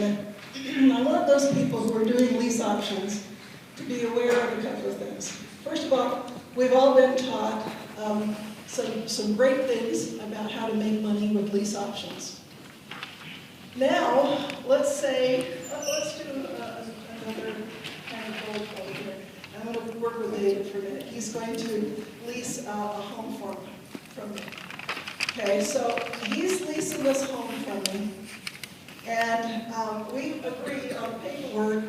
I want those people who are doing lease options to be aware of a couple of things. First of all, we've all been taught some great things about how to make money with lease options. Now, let's say, let's do another kind of role play here. I'm going to work with David for a minute. He's going to lease a home from me. Okay, so he's leasing this home from me. And we agreed on paperwork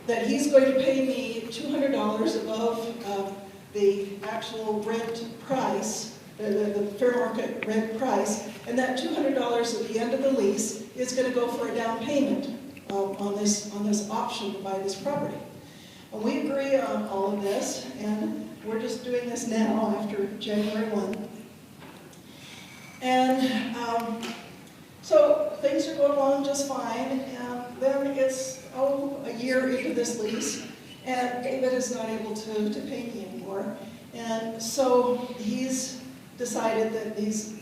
that he's going to pay me $200 above the actual rent price, the fair market rent price, and that $200 at the end of the lease is going to go for a down payment on this option to buy this property. And we agree on all of this, and we're just doing this now after January 1. And so things are going along just fine, and then it's a year into this lease, and David is not able to pay me anymore. And so he's decided that he's,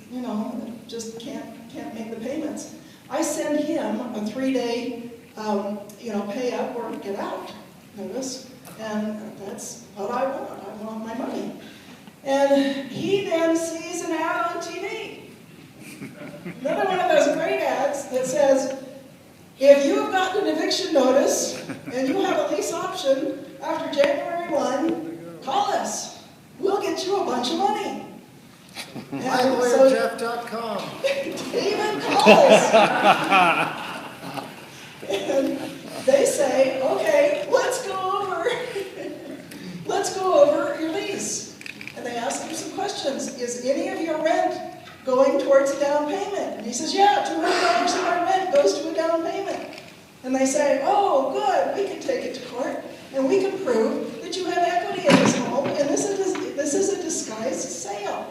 just can't make the payments. I send him a 3-day, pay up or get out notice, and that's what I want. I want my money. And he then sees an ad on TV. Another one of those great ads that says, if you have gotten an eviction notice and you have a lease option after January 1, call us. We'll get you a bunch of money. MyLawyerJeff.com. David calls. And they say, okay, let's go over your lease. And they ask him some questions. Is any of your rent going towards a down payment? And he says, yeah, $200 of our rent goes to a down payment. And they say, oh, good, we can take it to court, and we can prove that you have equity in this home, and this is a disguised sale.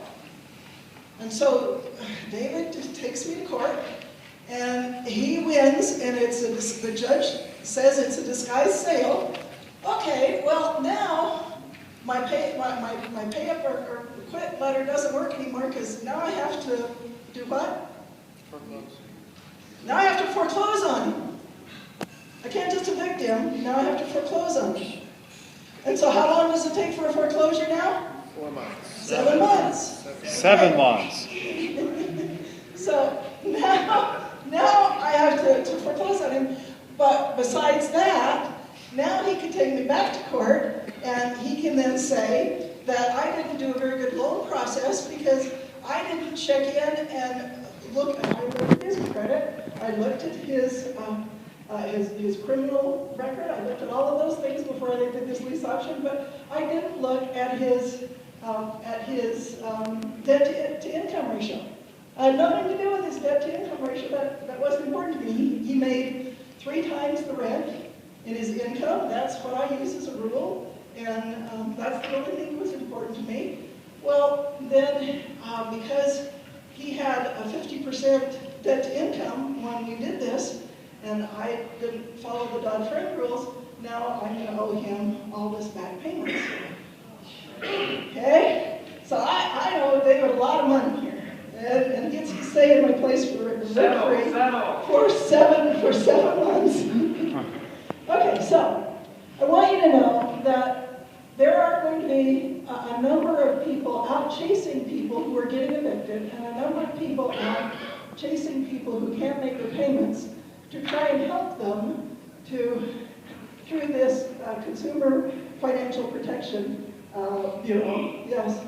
And so David takes me to court, and he wins, and the judge says it's a disguised sale. Okay, well, now my pay up or quit letter doesn't work anymore because now I have to do what? Foreclose. Now I have to foreclose on him. I can't just evict him. Now I have to foreclose on him. And so how long does it take for a foreclosure now? 4 months. 7 months. 7 months. So now I have to foreclose on him. But besides that, now he can take me back to court, and he can then say that I didn't do a very good loan process because I didn't check in and look. I looked at his credit. I looked at his criminal record. I looked at all of those things before I did this lease option, but I didn't look at his debt to income ratio. I had nothing to do with his debt to income ratio. That wasn't important to me. He made 3 times the rent in his income. That's what I use as a rule. And that's the only thing that was important to me. Well, then, because he had a 50% debt to income when we did this, and I didn't follow the Dodd Frank rules, now I'm going to owe him all this back payments. Okay? So I owe David a lot of money here. And he gets to stay in my place for rent-free for 7 months. Okay, so I want you to know that there are going to be a number of people out chasing people who are getting evicted, and a number of people out chasing people who can't make their payments to try and help them through this Consumer Financial Protection Bureau. Yes.